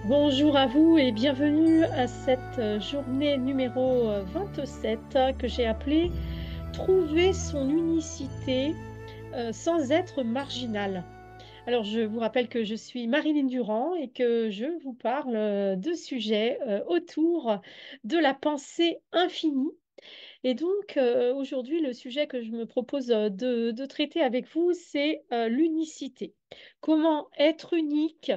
Bonjour à vous et bienvenue à cette journée numéro 27 que j'ai appelée Trouver son unicité sans être marginal. Alors je vous rappelle que je suis Marilyn Durand et que je vous parle de sujets autour de la pensée infinie. Et donc aujourd'hui le sujet que je me propose de traiter avec vous, c'est l'unicité. Comment être unique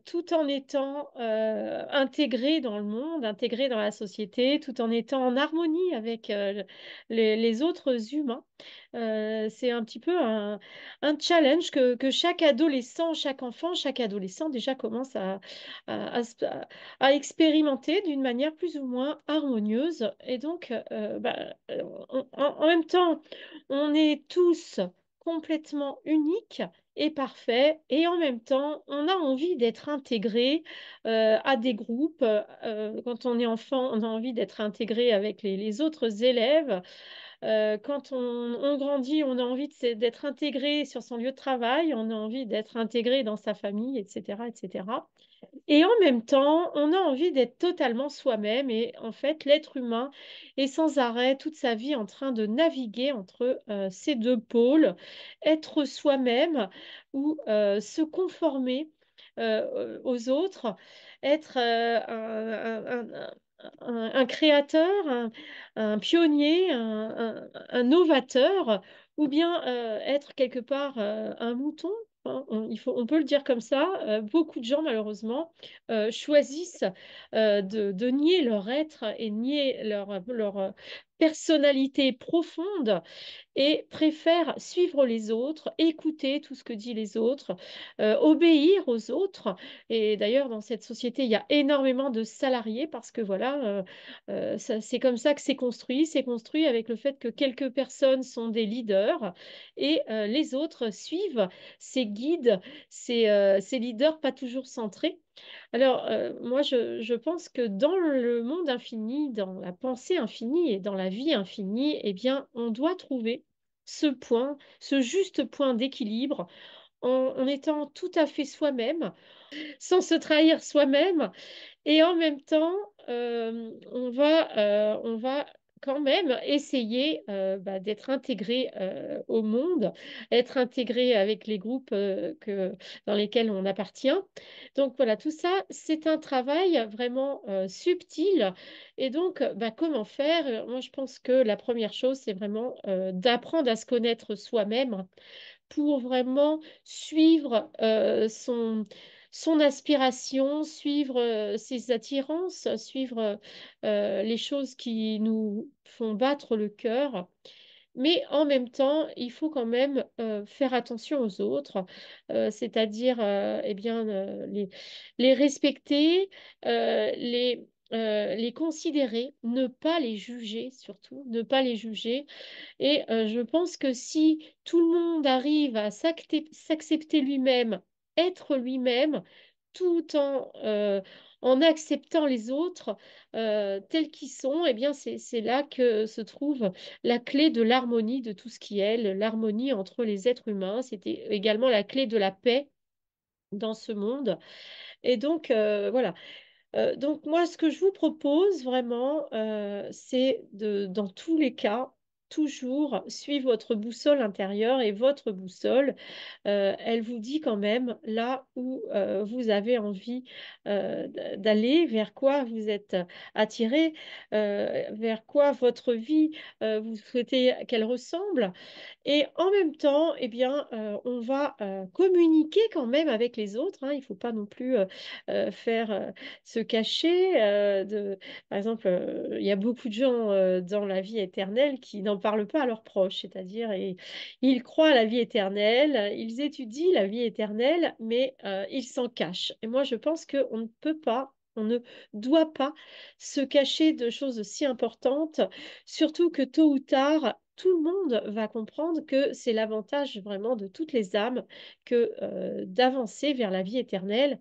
tout en étant intégré dans le monde, intégré dans la société, tout en étant en harmonie avec les autres humains. C'est un petit peu un challenge que chaque adolescent, chaque enfant, chaque adolescent déjà commence à expérimenter d'une manière plus ou moins harmonieuse. Et donc, en même temps, on est tous complètement uniques et parfait. Et en même temps, on a envie d'être intégré à des groupes. Quand on est enfant, on a envie d'être intégré avec les autres élèves. Quand on grandit, on a envie d'être intégré sur son lieu de travail, on a envie d'être intégré dans sa famille, etc., etc. Et en même temps, on a envie d'être totalement soi-même. Et en fait, l'être humain est sans arrêt toute sa vie en train de naviguer entre ces deux pôles, être soi-même ou se conformer aux autres, être un créateur, un pionnier, un novateur, ou bien être quelque part un mouton. Hein, on peut le dire comme ça. Beaucoup de gens, malheureusement, choisissent de nier leur être et nier leur personnalité profonde et préfèrent suivre les autres, écouter tout ce que disent les autres, obéir aux autres. Et d'ailleurs, dans cette société, il y a énormément de salariés parce que voilà, c'est comme ça que c'est construit. C'est construit avec le fait que quelques personnes sont des leaders et les autres suivent ces guides, ces leaders pas toujours centrés. Alors, moi, je pense que dans le monde infini, dans la pensée infinie et dans la vie infinie, eh bien, on doit trouver ce point, ce juste point d'équilibre en étant tout à fait soi-même, sans se trahir soi-même et en même temps, on va quand même essayer d'être intégré au monde, être intégré avec les groupes dans lesquels on appartient. Donc voilà, tout ça, c'est un travail vraiment subtil. Et donc, comment faire? Moi, je pense que la première chose, c'est vraiment d'apprendre à se connaître soi-même pour vraiment suivre son aspiration, suivre ses attirances, suivre les choses qui nous font battre le cœur. Mais en même temps, il faut quand même faire attention aux autres, c'est-à-dire eh bien, les respecter, les considérer, ne pas les juger surtout, ne pas les juger et je pense que si tout le monde arrive à s'accepter lui-même, être lui-même, tout en acceptant les autres tels qu'ils sont, eh bien c'est là que se trouve la clé de l'harmonie de tout ce qui est, l'harmonie entre les êtres humains. C'était également la clé de la paix dans ce monde. Et donc, voilà. Donc moi, ce que je vous propose vraiment, c'est dans tous les cas, toujours suivre votre boussole intérieure et votre boussole, elle vous dit quand même là où vous avez envie d'aller, vers quoi vous êtes attiré, vers quoi votre vie, vous souhaitez qu'elle ressemble. Et en même temps, eh bien, on va communiquer quand même avec les autres. Hein. Il ne faut pas non plus faire se cacher. Par exemple, il y a beaucoup de gens dans la vie éternelle qui n'en parlent pas à leurs proches, c'est-à-dire ils croient à la vie éternelle, ils étudient la vie éternelle, mais ils s'en cachent. Et moi, je pense qu'on ne peut pas. On ne doit pas se cacher de choses si importantes, surtout que tôt ou tard, tout le monde va comprendre que c'est l'avantage vraiment de toutes les âmes que d'avancer vers la vie éternelle.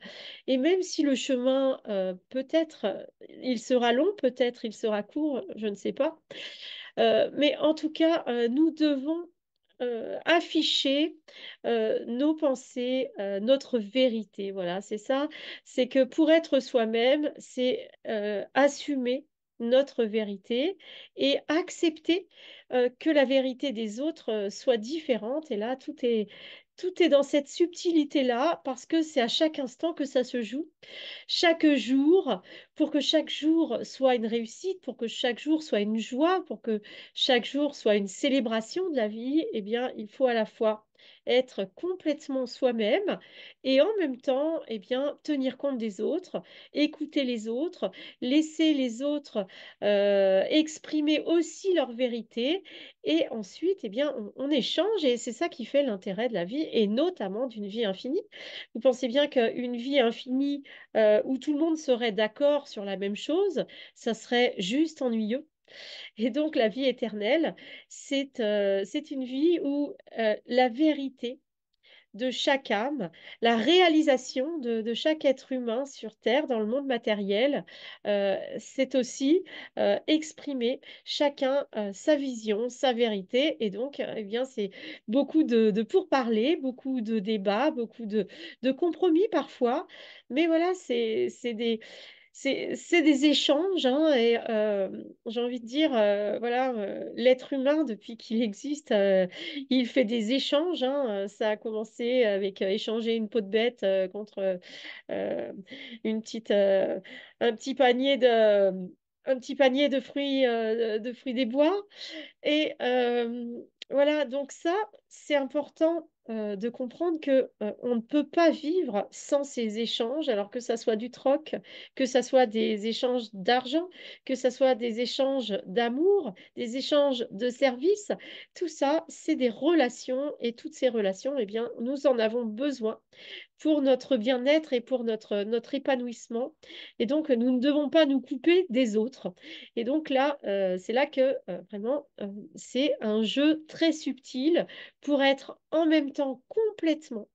Et même si le chemin, peut-être, il sera long, peut-être il sera court, je ne sais pas. Mais en tout cas, nous devons afficher nos pensées, notre vérité. Voilà, c'est ça. C'est que pour être soi-même, c'est assumer notre vérité et accepter que la vérité des autres soit différente. Et là, tout est dans cette subtilité-là parce que c'est à chaque instant que ça se joue chaque jour, pour que chaque jour soit une réussite, pour que chaque jour soit une joie, pour que chaque jour soit une célébration de la vie, eh bien, il faut à la fois être complètement soi-même et en même temps, eh bien, tenir compte des autres, écouter les autres, laisser les autres exprimer aussi leur vérité et ensuite, eh bien, on échange et c'est ça qui fait l'intérêt de la vie et notamment d'une vie infinie. Vous pensez bien qu'une vie infinie où tout le monde serait d'accord sur la même chose, ça serait juste ennuyeux. Et donc la vie éternelle, c'est une vie où la vérité de chaque âme, la réalisation de chaque être humain sur Terre, dans le monde matériel, c'est aussi exprimer chacun sa vision, sa vérité. Et donc, eh bien, c'est beaucoup de pourparlers, beaucoup de débats, beaucoup de compromis parfois. Mais voilà, c'est des échanges, hein, et j'ai envie de dire, voilà, l'être humain, depuis qu'il existe, il fait des échanges, hein. Ça a commencé avec échanger une peau de bête contre euh, une petite, un petit panier de fruits des bois. Et voilà, donc ça, c'est important de comprendre que on ne peut pas vivre sans ces échanges, alors que ça soit du troc, que ça soit des échanges d'argent, que ça soit des échanges d'amour, des échanges de services. Tout ça, c'est des relations et toutes ces relations, eh bien, nous en avons besoin pour notre bien-être et pour notre épanouissement. Et donc, nous ne devons pas nous couper des autres. Et donc là, c'est là que vraiment, c'est un jeu très subtil pour être en même temps complètement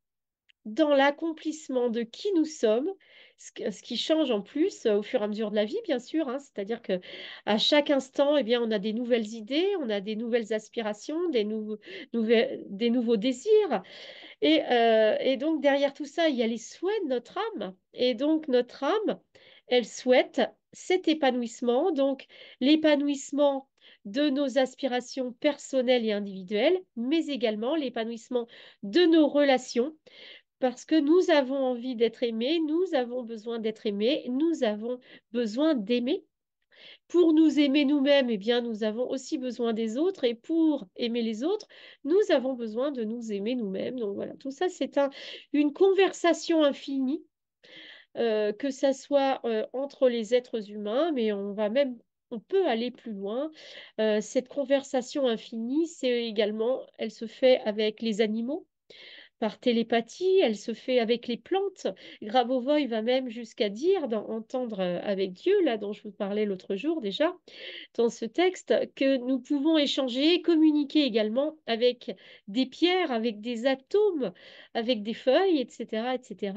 dans l'accomplissement de qui nous sommes, ce qui change en plus au fur et à mesure de la vie, bien sûr, hein. C'est-à-dire que à chaque instant, eh bien, on a des nouvelles idées, on a des nouvelles aspirations, des nouveaux désirs. Et donc, derrière tout ça, il y a les souhaits de notre âme. Et donc, notre âme, elle souhaite cet épanouissement, donc l'épanouissement de nos aspirations personnelles et individuelles, mais également l'épanouissement de nos relations, parce que nous avons envie d'être aimés, nous avons besoin d'être aimés, nous avons besoin d'aimer. Pour nous aimer nous-mêmes, eh bien, nous avons aussi besoin des autres. Et pour aimer les autres, nous avons besoin de nous aimer nous-mêmes. Donc voilà, tout ça, une conversation infinie, que ça soit entre les êtres humains, mais on peut aller plus loin. Cette conversation infinie, c'est également, elle se fait avec les animaux. Par télépathie, elle se fait avec les plantes. Grabovoi va même jusqu'à dire, entendre avec Dieu, là dont je vous parlais l'autre jour déjà, dans ce texte que nous pouvons échanger, communiquer également avec des pierres, avec des atomes, avec des feuilles, etc., etc.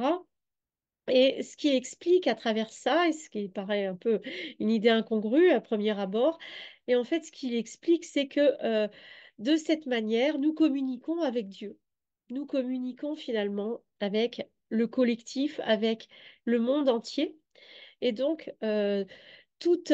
Et ce qui explique à travers ça, et ce qui paraît un peu une idée incongrue à premier abord, et en fait ce qu'il explique, c'est que de cette manière, nous communiquons avec Dieu. Nous communiquons finalement avec le collectif, avec le monde entier. Et donc, toute,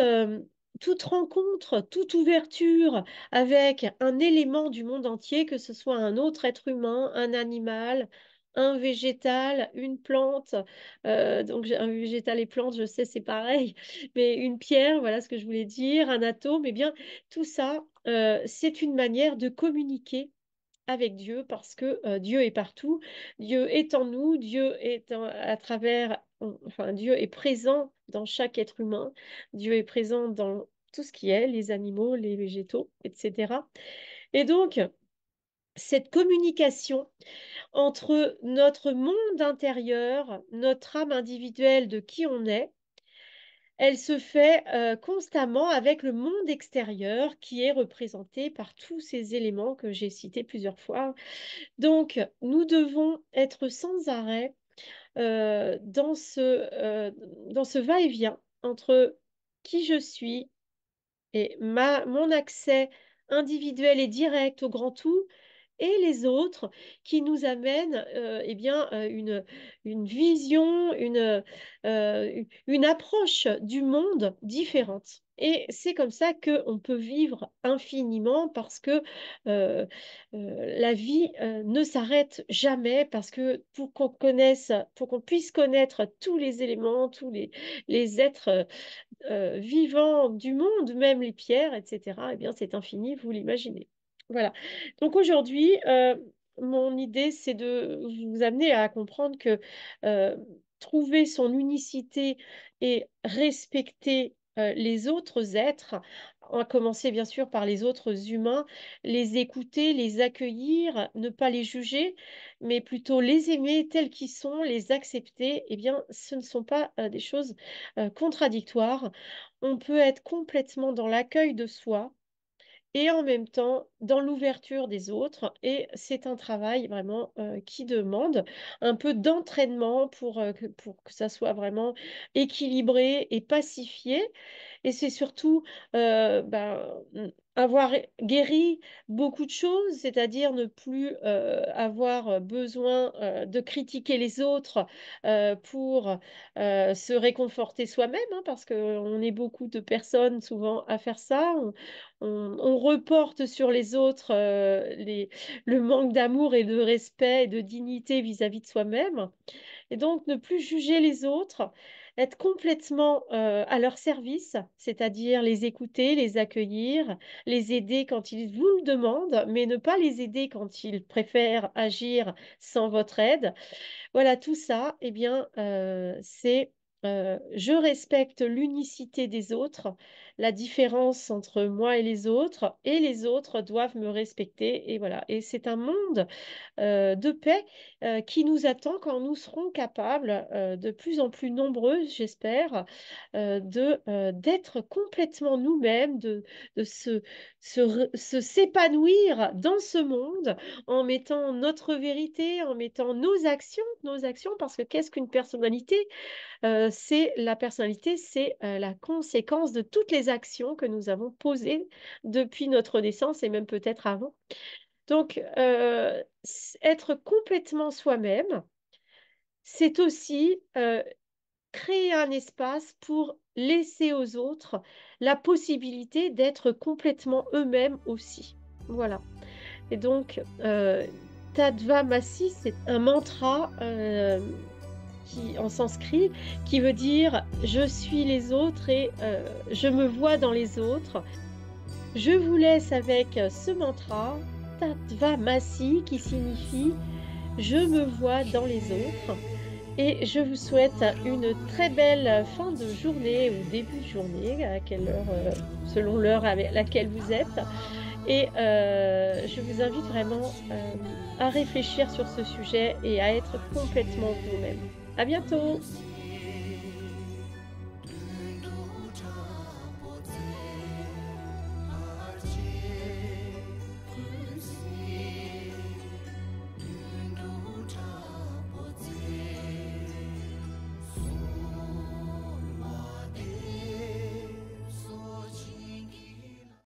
toute rencontre, toute ouverture avec un élément du monde entier, que ce soit un autre être humain, un animal, un végétal, une plante, donc un végétal et plante, je sais, c'est pareil, mais une pierre, voilà ce que je voulais dire, un atome, eh bien, tout ça, c'est une manière de communiquer avec Dieu parce que Dieu est partout, Dieu est en nous, à travers, enfin Dieu est présent dans chaque être humain, Dieu est présent dans tout ce qui est, les animaux, les végétaux, etc. Et donc, cette communication entre notre monde intérieur, notre âme individuelle de qui on est, elle se fait constamment avec le monde extérieur qui est représenté par tous ces éléments que j'ai cités plusieurs fois. Donc, nous devons être sans arrêt dans ce va-et-vient entre qui je suis et mon accès individuel et direct au grand tout et les autres qui nous amènent, eh bien, une vision, une approche du monde différente. Et c'est comme ça qu'on peut vivre infiniment parce que la vie ne s'arrête jamais, parce que pour qu'on puisse connaître tous les éléments, les êtres vivants du monde, même les pierres, etc., eh bien, c'est infini, vous l'imaginez. Voilà. Donc aujourd'hui, mon idée, c'est de vous amener à comprendre que euh, trouver son unicité et respecter les autres êtres, à commencer bien sûr par les autres humains, les écouter, les accueillir, ne pas les juger, mais plutôt les aimer tels qu'ils sont, les accepter, eh bien, ce ne sont pas des choses contradictoires. On peut être complètement dans l'accueil de soi et en même temps dans l'ouverture des autres. Et c'est un travail vraiment qui demande un peu d'entraînement pour que ça soit vraiment équilibré et pacifié. Et c'est surtout avoir guéri beaucoup de choses, c'est-à-dire ne plus avoir besoin de critiquer les autres pour se réconforter soi-même, hein, parce qu'on est beaucoup de personnes souvent à faire ça. On reporte sur les autres le manque d'amour et de respect et de dignité vis-à-vis de soi-même. Et donc, ne plus juger les autres, être complètement à leur service, c'est-à-dire les écouter, les accueillir, les aider quand ils vous le demandent, mais ne pas les aider quand ils préfèrent agir sans votre aide. Voilà, tout ça, eh bien, je respecte l'unicité des autres, la différence entre moi et les autres doivent me respecter. Et voilà, et c'est un monde de paix qui nous attend quand nous serons capables, de plus en plus nombreux, j'espère, d'être complètement nous-mêmes, s'épanouir dans ce monde en mettant notre vérité, en mettant nos actions, parce que qu'est-ce qu'une personnalité? La personnalité, c'est la conséquence de toutes les actions que nous avons posées depuis notre naissance et même peut-être avant. Donc, être complètement soi-même, c'est aussi créer un espace pour laisser aux autres la possibilité d'être complètement eux-mêmes aussi. Voilà. Et donc, Tattva Masi, c'est un mantra en sanskrit qui veut dire je suis les autres et je me vois dans les autres. Je vous laisse avec ce mantra, Tattvamasi, qui signifie je me vois dans les autres. Et je vous souhaite une très belle fin de journée ou début de journée, à quelle heure, selon l'heure à laquelle vous êtes. Et je vous invite vraiment à réfléchir sur ce sujet et à être complètement vous-même. À bientôt!